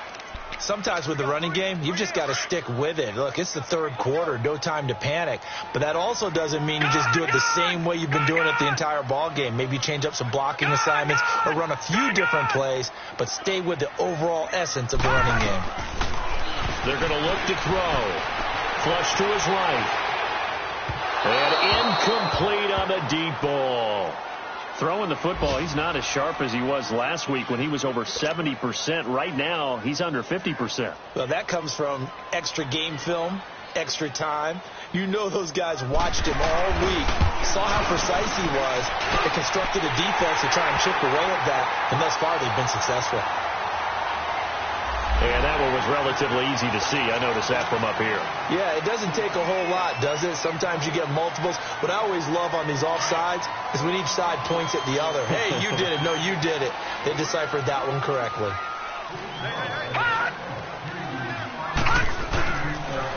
Sometimes with the running game, you've just got to stick with it. Look, it's the third quarter, no time to panic. But that also doesn't mean you just do it the same way you've been doing it the entire ball game. Maybe change up some blocking assignments or run a few different plays, but stay with the overall essence of the running game. They're going to look to throw. Flush to his right. And incomplete on the deep ball. Throwing the football, he's not as sharp as he was last week when he was over 70%. Right now, he's under 50%. Well, that comes from extra game film, extra time. You know those guys watched him all week, saw how precise he was, and constructed a defense to try and chip away at that, and thus far they've been successful. And that one was relatively easy to see. I noticed that from up here. Yeah, it doesn't take a whole lot, does it? Sometimes you get multiples. What I always love on these offsides is when each side points at the other. Hey, you did it. No, you did it. They deciphered that one correctly.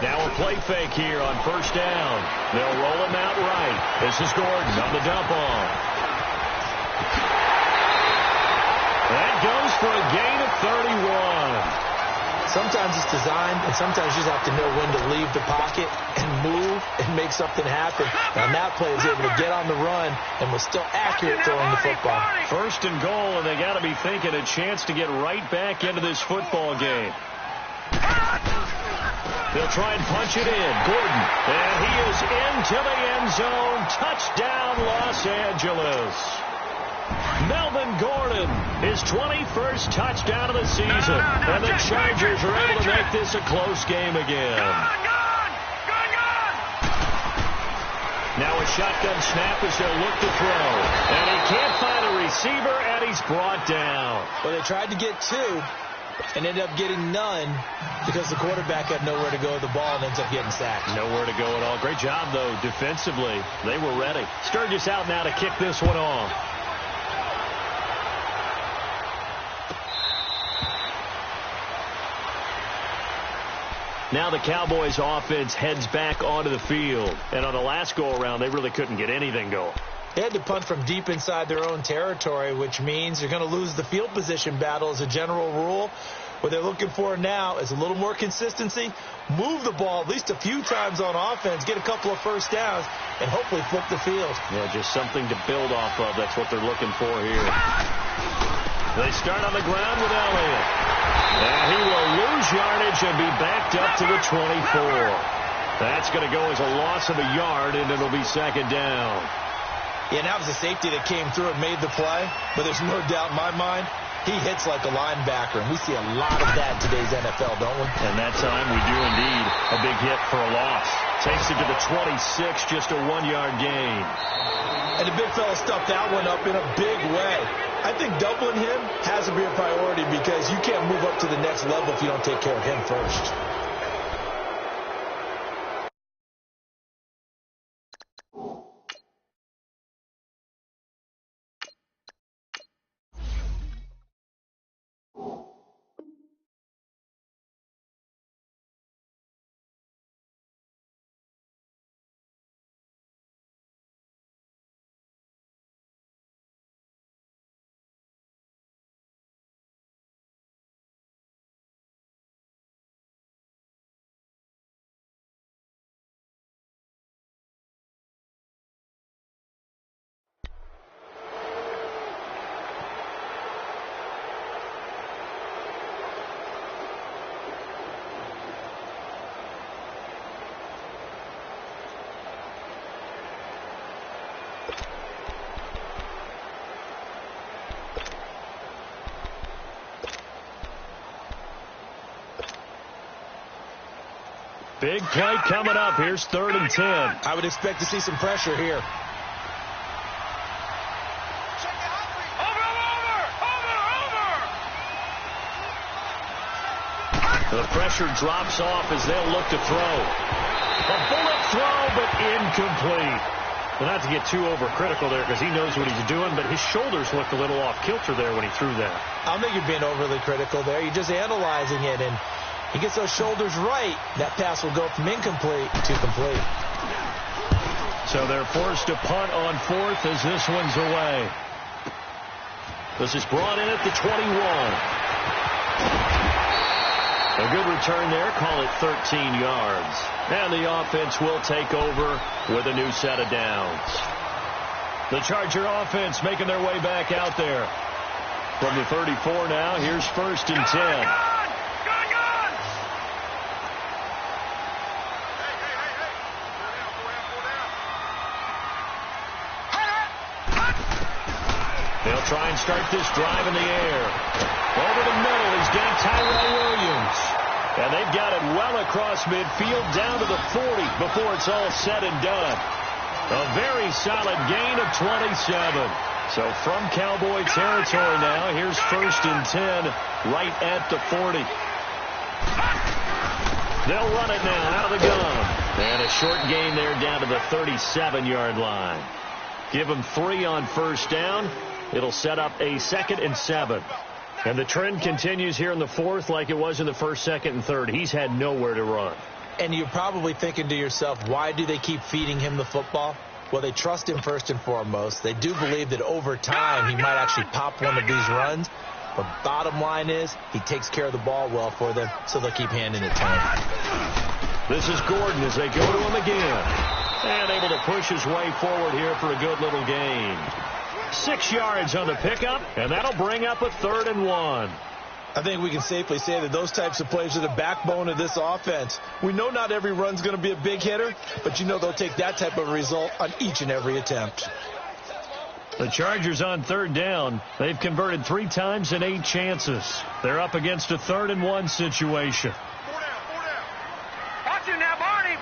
Now a play fake here on first down. They'll roll him out right. This is Gordon on the dump off. That goes for a gain of 31. Sometimes it's designed, and sometimes you just have to know when to leave the pocket and move and make something happen. Now, that play was able to get on the run and was still accurate throwing the football. First and goal, and they got to be thinking a chance to get right back into this football game. They'll try and punch it in. Gordon, and he is into the end zone. Touchdown, Los Angeles. Melvin Gordon, his 21st touchdown of the season. And the Chargers are able to make this a close game again. Now a shotgun snap as they'll look to throw. And he can't find a receiver, and he's brought down. Well, they tried to get 2 and ended up getting none because the quarterback had nowhere to go with the ball and ends up getting sacked. Nowhere to go at all. Great job, though, defensively. They were ready. Sturgis out now to kick this one off. Now the Cowboys offense heads back onto the field. And on the last go-around, they really couldn't get anything going. They had to punt from deep inside their own territory, which means they're going to lose the field position battle as a general rule. What they're looking for now is a little more consistency, move the ball at least a few times on offense, get a couple of first downs, and hopefully flip the field. Yeah, just something to build off of. That's what they're looking for here. They start on the ground with Elliott. And he will lose yardage and be backed up to the 24. That's going to go as a loss of a yard, and it'll be second down. Yeah, and that was a safety that came through and made the play. But there's no doubt in my mind, he hits like a linebacker. And we see a lot of that in today's NFL, don't we? And that time we do indeed. A big hit for a loss. Takes it to the 26, just a 1-yard gain. And the big fella stuffed that one up in a big way. I think doubling him has to be a priority because you can't move up to the next level if you don't take care of him first. Big play coming up. Here's 3rd and 10. I would expect to see some pressure here. The pressure drops off as they'll look to throw. A bullet throw, but incomplete. Well, not to get too overcritical there because he knows what he's doing, but his shoulders looked a little off kilter there when he threw that. I don't think you're being overly critical there. You're just analyzing it, and he gets those shoulders right. That pass will go from incomplete to complete. So they're forced to punt on 4th as this one's away. This is brought in at the 21. A good return there. Call it 13 yards. And the offense will take over with a new set of downs. The Charger offense making their way back out there. From the 34 now, here's 1st and 10. They'll try and start this drive in the air. Over the middle, he's got Tyrell Williams. And they've got it well across midfield down to the 40 before it's all said and done. A very solid gain of 27. So from Cowboy territory now, here's 1st and 10 right at the 40. They'll run it now out of the gun. And a short gain there down to the 37-yard line. Give them 3 on 1st down. It'll set up a 2nd and 7. And the trend continues here in the 4th like it was in the 1st, 2nd, and 3rd. He's had nowhere to run. And you're probably thinking to yourself, why do they keep feeding him the football? Well, they trust him first and foremost. They do believe that over time he might actually pop one of these runs. But bottom line is he takes care of the ball well for them, so they'll keep handing it to him. This is Gordon as they go to him again. And able to push his way forward here for a good little gain. 6 yards on the pickup, and that'll bring up a 3rd and 1. I think we can safely say that those types of plays are the backbone of this offense. We know not every run's going to be a big hitter, but you know they'll take that type of result on each and every attempt. The Chargers on 3rd down. They've converted 3 times in 8 chances. They're up against a 3rd and 1 situation. 4 down. Watch him now, Barney.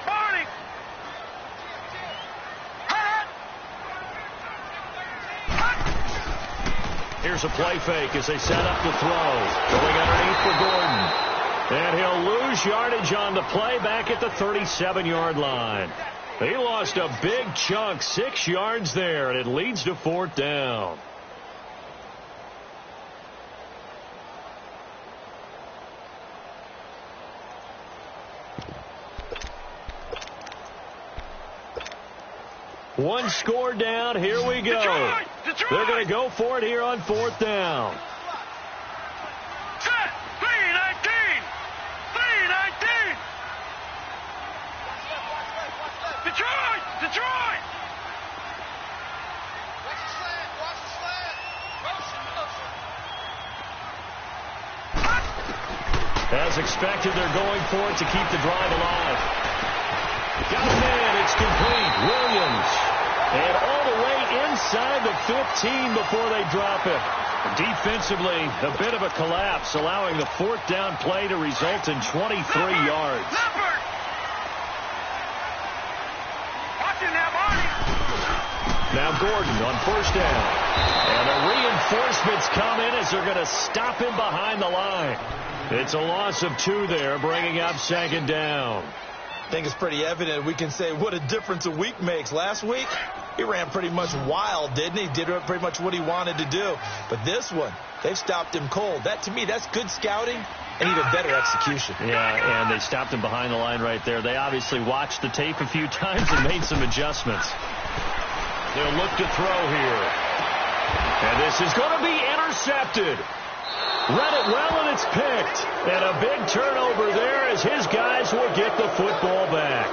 Here's a play fake as they set up the throw. Going underneath for Gordon. And he'll lose yardage on the play back at the 37-yard line. He lost a big chunk, 6 yards there, and it leads to 4th down. One score down. Here we go. Detroit! They're going to go for it here on 4th down. Set! 3-19! Detroit! Watch the slant! Motion! As expected, they're going for it to keep the drive alive. Got a man. It's complete. Williams. And all the way inside the 15 before they drop it. Defensively, a bit of a collapse, allowing the 4th down play to result in 23 yards. Leopard! Watch him now, Barney! Now Gordon on 1st down. And the reinforcements come in as they're going to him behind the line. It's a loss of 2 there, bringing up 2nd down. I think it's pretty evident. We can say what a difference a week makes. Last week, he ran pretty much wild, didn't he? Did pretty much what he wanted to do. But this one, they've stopped him cold. That, to me, that's good scouting and even better execution. Yeah, and they stopped him behind the line right there. They obviously watched the tape a few times and made some adjustments. They'll look to throw here. And this is going to be intercepted. Read it well, and it's picked. And a big turnover there as his guys will get the football back.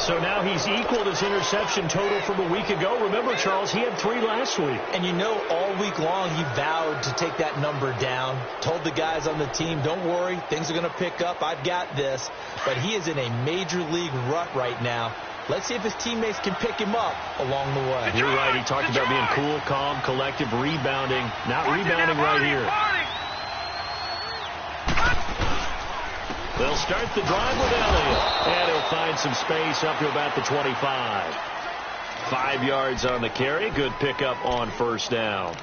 So now he's equaled his interception total from a week ago. Remember, Charles, he had 3 last week. And you know, all week long he vowed to take that number down. Told the guys on the team, don't worry, things are going to pick up. I've got this. But he is in a major league rut right now. Let's see if his teammates can pick him up along the way. You're right. He talked about being cool, calm, collective, rebounding. Not rebounding right here. They'll start the drive with Elliott. And he'll find some space up to about the 25. 5 yards on the carry. Good pickup on first down.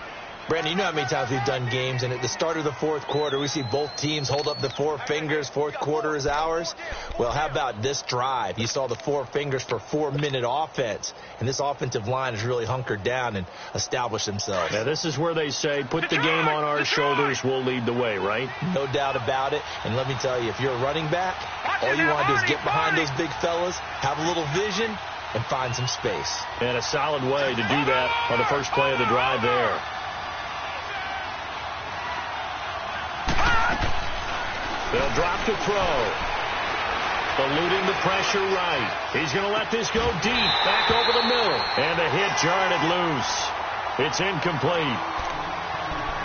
Brandon, you know how many times we've done games, and at the start of the fourth quarter, we see both teams hold up the four fingers, fourth quarter is ours. Well, how about this drive? You saw the four fingers for 4-minute offense, and this offensive line has really hunkered down and established themselves. Yeah, this is where they say, put the game on our shoulders, we'll lead the way, right? No doubt about it, and let me tell you, if you're a running back, all you want to do is get behind those big fellas, have a little vision, and find some space. And a solid way to do that on the first play of the drive there. They'll drop to throw. Eluding the pressure right. He's going to let this go deep. Back over the middle. And the hit jarred it loose. It's incomplete.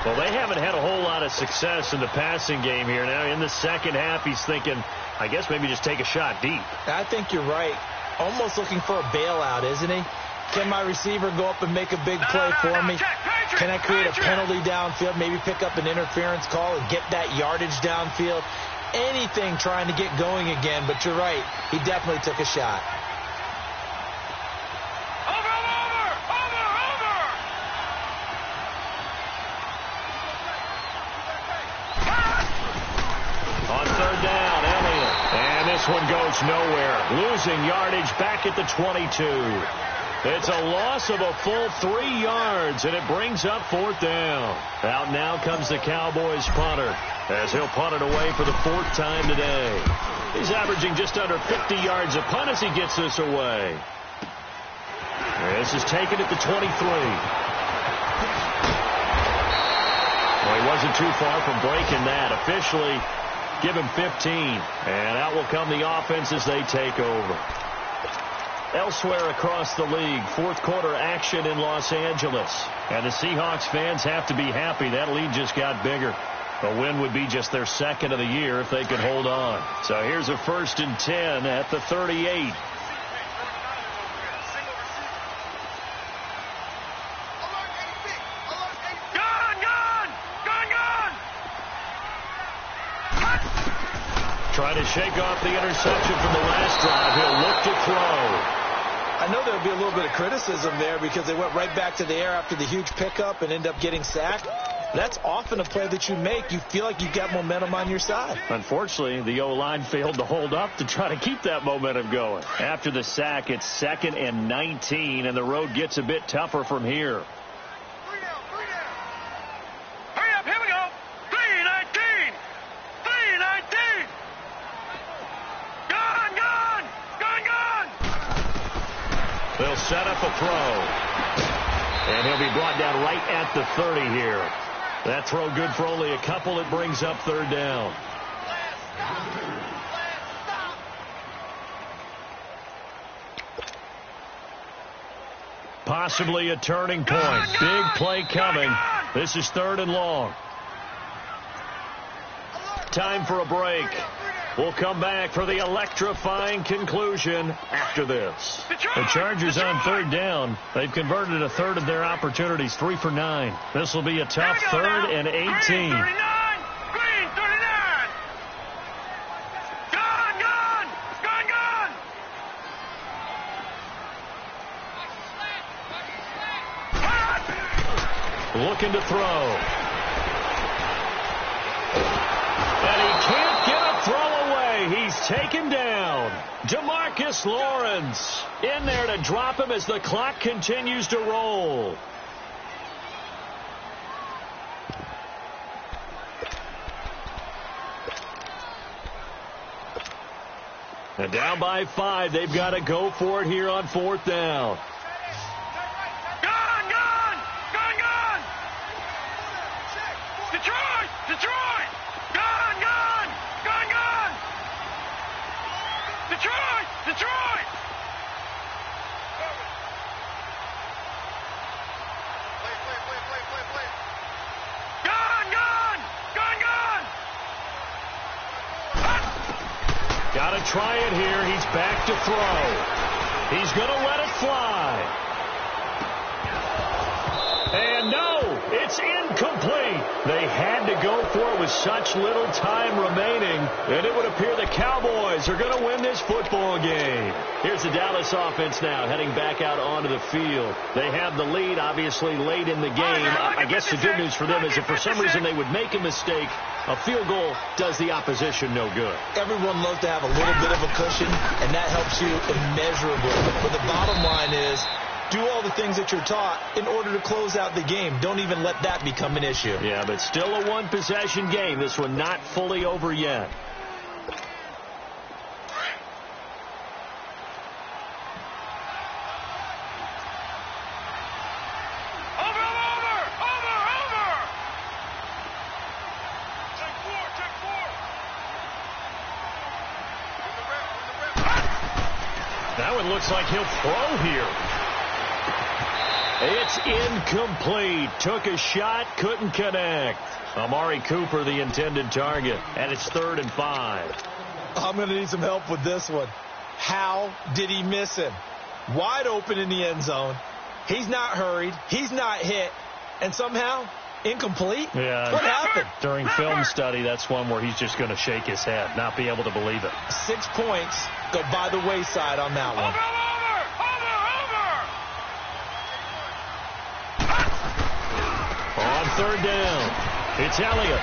Well, they haven't had a whole lot of success in the passing game here. Now, in the second half, he's thinking, I guess maybe just take a shot deep. I think you're right. Almost looking for a bailout, isn't he? Can my receiver go up and make a big play for me? Can I create a penalty downfield, maybe pick up an interference call and get that yardage downfield? Anything trying to get going again, but you're right. He definitely took a shot. On third down, Elliott. And this one goes nowhere. Losing yardage back at the 22. It's a loss of a full 3 yards, and it brings up fourth down. Out now comes the Cowboys punter, as he'll punt it away for the 4th time today. He's averaging just under 50 yards a punt as he gets this away. This is taken at the 23. Well, he wasn't too far from breaking that. Officially, give him 15. And out will come the offense as they take over. Elsewhere across the league, fourth quarter action in Los Angeles. And the Seahawks fans have to be happy. That lead just got bigger. A win would be just their 2nd of the year if they could hold on. So here's a 1st and 10 at the 38. Trying to shake off the interception from the last drive. He'll look to throw. I know there'll be a little bit of criticism there because they went right back to the air after the huge pickup and end up getting sacked. That's often a play that you make. You feel like you've got momentum on your side. Unfortunately, the O-line failed to hold up to try to keep that momentum going. After the sack, it's 2nd and 19, and the road gets a bit tougher from here. Hurry up, here we go. 3-19. 3-19. Gone. They'll set up a throw. And he'll be brought down right at the 30 here. That throw good for only a couple. It brings up third down. Possibly a turning point. Big play coming. This is 3rd and long. Time for a break. We'll come back for the electrifying conclusion after this. The Chargers on 3rd down. They've converted a third of their opportunities, 3 for 9. This will be a tough 3rd and 18. Green 39. Gone. Looking to throw. And he can't get a throw away. He's taken down. Demarcus Lawrence in there to drop him as the clock continues to roll. And down by 5. They've got to go for it here on 4th down. Gone. Detroit. Gone. Detroit. Gone. Got to try it here. He's back to throw. He's going to let it fly. And no, It's incomplete. They had to go for it with such little time remaining, and it would appear the Cowboys are going to win this football game. Here's the Dallas offense now heading back out onto the field. They have the lead, obviously, late in the game. I guess the good news for them is if for some reason they would make a mistake, a field goal does the opposition no good. Everyone loves to have a little bit of a cushion, and that helps you immeasurably. But the bottom line is, do all the things that you're taught in order to close out the game. Don't even let that become an issue. Yeah, but still a one-possession game. This one not fully over yet. That one looks like he'll throw here. It's incomplete. Took a shot, couldn't connect. Amari Cooper, the intended target, and it's 3rd and 5. I'm going to need some help with this one. How did he miss him? Wide open in the end zone. He's not hurried. He's not hit. And somehow, incomplete? Yeah. What happened? During film study, that's one where he's just going to shake his head, not be able to believe it. 6 points go by the wayside on that one. On 3rd down, it's Elliott.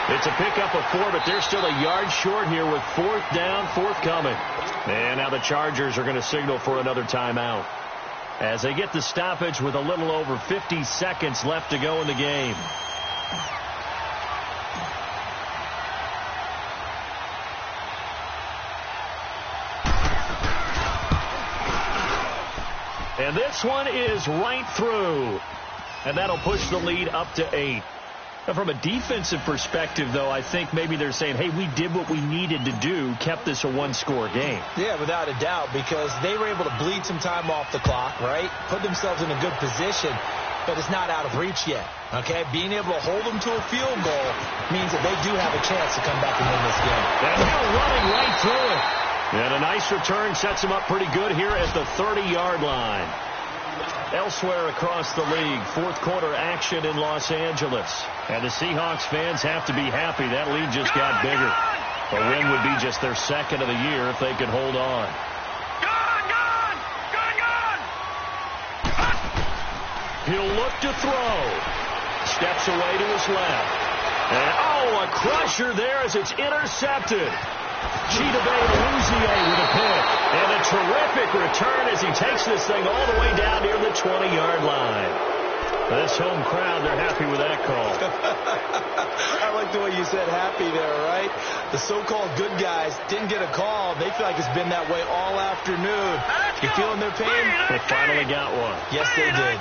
It's a pickup of 4, but they're still a yard short here with 4th down, forthcoming. And now the Chargers are going to signal for another timeout as they get the stoppage with a little over 50 seconds left to go in the game. And this one is right through. And that'll push the lead up to 8. Now, from a defensive perspective, though, I think maybe they're saying, hey, we did what we needed to do, kept this a one-score game. Yeah, without a doubt, because they were able to bleed some time off the clock, right? Put themselves in a good position, but it's not out of reach yet, okay? Being able to hold them to a field goal means that they do have a chance to come back and win this game. And now running right through it. And a nice return sets him up pretty good here at the 30-yard line. Elsewhere across the league, 4th quarter action in Los Angeles. And the Seahawks fans have to be happy. That lead just got bigger. A win would be just their 2nd of the year if they could hold on. He'll look to throw. Steps away to his left. And, a crusher there as it's intercepted. Chidobe Awuzie with a pick. And a terrific return as he takes this thing all the way down near the 20-yard line. This home crowd, they're happy with that call. I like the way you said happy there, right? The so-called good guys didn't get a call. They feel like it's been that way all afternoon. You feeling their pain? They finally got one. Yes, they did.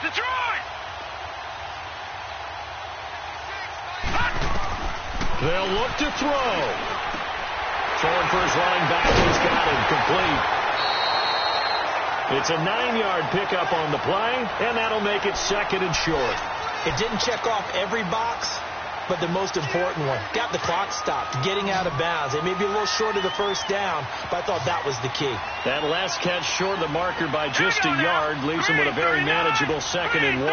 Detroit! They'll look to throw. Throwing for his running back. He's got him complete. It's a 9-yard pickup on the play, and that'll make it 2nd and short. It didn't check off every box, but the most important one. Got the clock stopped, getting out of bounds. It may be a little short of the 1st down, but I thought that was the key. That last catch short of the marker by just a yard leaves him with a very manageable 2nd and 1.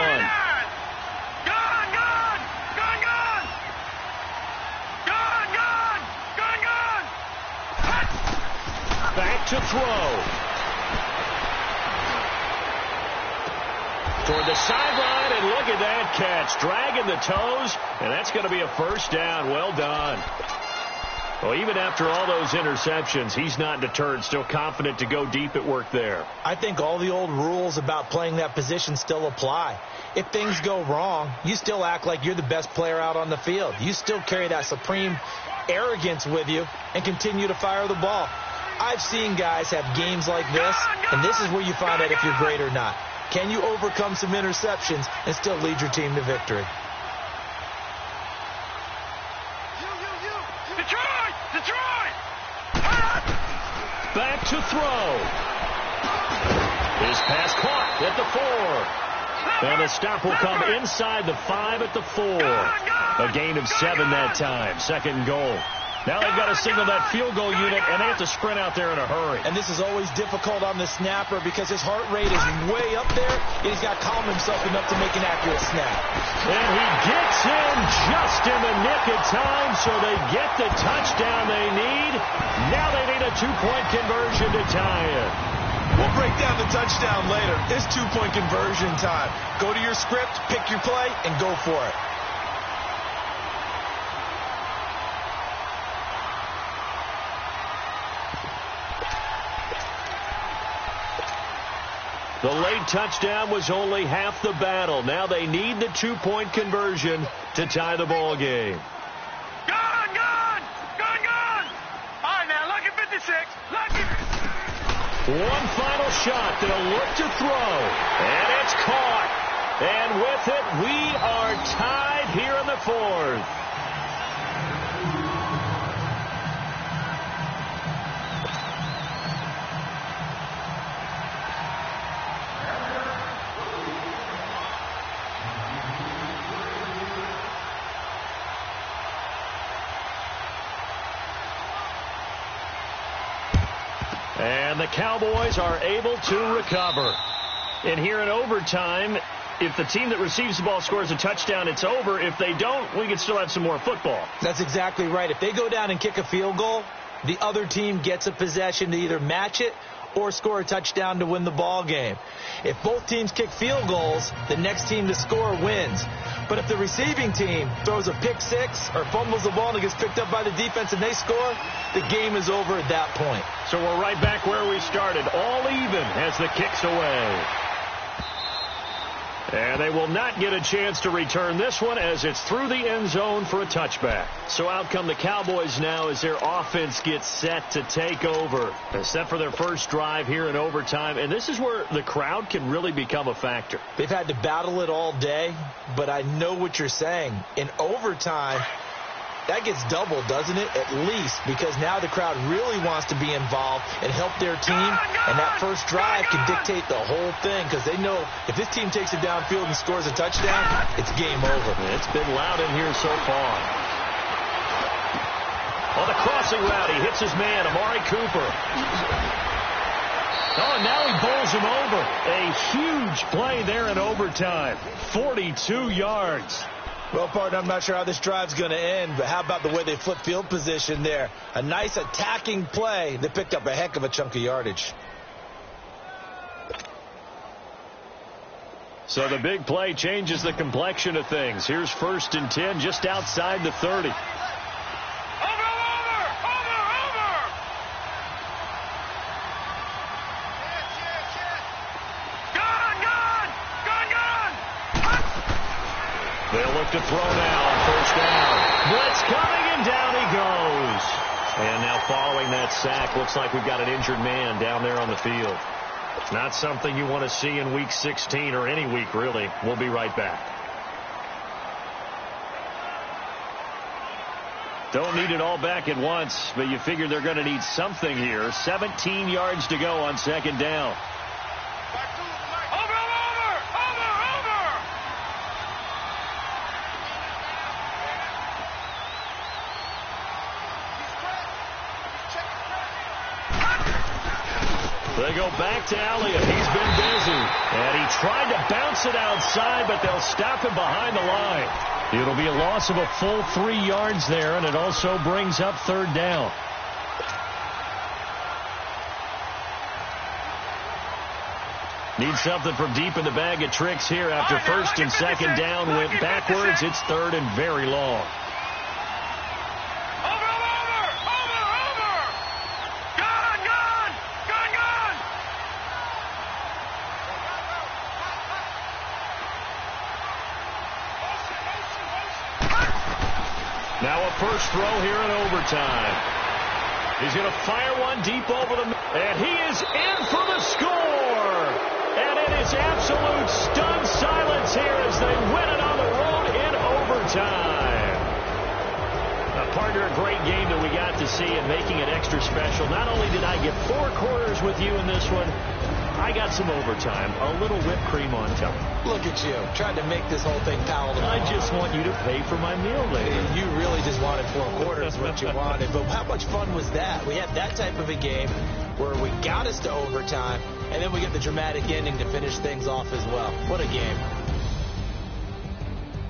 Back to throw. Toward the sideline, and look at that catch. Dragging the toes, and that's going to be a 1st down. Well done. Well, even after all those interceptions, he's not deterred, still confident to go deep at work there. I think all the old rules about playing that position still apply. If things go wrong, you still act like you're the best player out on the field. You still carry that supreme arrogance with you and continue to fire the ball. I've seen guys have games like this, and this is where you find out if you're great or not. Can you overcome some interceptions and still lead your team to victory? Detroit! Back to throw. His pass caught at the 4. And the stop will come inside the 5 at the 4. A gain of 7 that time. Second and goal. Now they've got to signal that field goal unit, and they have to sprint out there in a hurry. And this is always difficult on the snapper because his heart rate is way up there, and he's got to calm himself enough to make an accurate snap. And he gets in just in the nick of time, so they get the touchdown they need. Now they need a 2-point conversion to tie it. We'll break down the touchdown later. It's 2-point conversion time. Go to your script, pick your play, and go for it. The late touchdown was only half the battle. Now they need the 2-point conversion to tie the ball game. Gone! All right, now, look at 56. Look at... One final shot. They'll look to throw. And it's caught. And with it, we are tied here in the 4th. And the Cowboys are able to recover. And here in overtime, if the team that receives the ball scores a touchdown, it's over. If they don't, we can still have some more football. That's exactly right. If they go down and kick a field goal, the other team gets a possession to either match it or score a touchdown to win the ball game. If both teams kick field goals, the next team to score wins. But if the receiving team throws a pick six or fumbles the ball and it gets picked up by the defense and they score, the game is over at that point. So we're right back where we started, all even as the kick's away. And they will not get a chance to return this one as it's through the end zone for a touchback. So out come the Cowboys now as their offense gets set to take over. They're set for their first drive here in overtime, and this is where the crowd can really become a factor. They've had to battle it all day, but I know what you're saying. In overtime, that gets doubled, doesn't it? At least, because now the crowd really wants to be involved and help their team, and that first drive can dictate the whole thing because they know if this team takes it downfield and scores a touchdown, it's game over. It's been loud in here so far. On the crossing route, he hits his man, Amari Cooper. Oh, and now he bowls him over. A huge play there in overtime. 42 yards. Well, partner, I'm not sure how this drive's going to end, but how about the way they flip field position there? A nice attacking play that picked up a heck of a chunk of yardage. So the big play changes the complexion of things. Here's 1st and 10 just outside the 30. They'll look to throw now on 1st down. Blitz coming, and down he goes. And now following that sack, looks like we've got an injured man down there on the field. Not something you want to see in Week 16 or any week, really. We'll be right back. Don't need it all back at once, but you figure they're going to need something here. 17 yards to go on 2nd down. They go back to Elliott. He's been busy. And he tried to bounce it outside, but they'll stop him behind the line. It'll be a loss of a full 3 yards there, and it also brings up 3rd down. Need something from deep in the bag of tricks here after 1st and 2nd down went backwards. It's 3rd and very long. Now a first throw here in overtime. He's going to fire one deep over the middle. And he is in for the score. And it is absolute stunned silence here as they win it on the road in overtime. Partner, a great game that we got to see and making it extra special. Not only did I get 4 quarters with you in this one, I got some overtime, a little whipped cream on top. Look at you, trying to make this whole thing palatable. I just want you to pay for my meal later. You really just wanted 4 quarters, what you wanted. But how much fun was that? We had that type of a game where we got us to overtime, and then we get the dramatic ending to finish things off as well. What a game.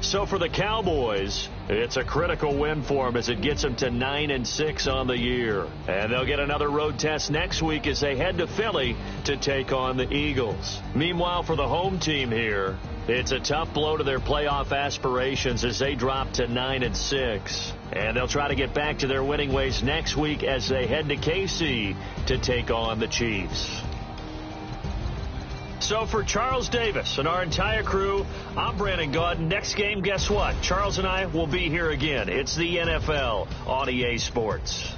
So for the Cowboys, it's a critical win for them as it gets them to 9-6 on the year. And they'll get another road test next week as they head to Philly to take on the Eagles. Meanwhile, for the home team here, it's a tough blow to their playoff aspirations as they drop to 9-6. And they'll try to get back to their winning ways next week as they head to KC to take on the Chiefs. So for Charles Davis and our entire crew, I'm Brandon Gaudin. Next game, guess what? Charles and I will be here again. It's the NFL on EA Sports.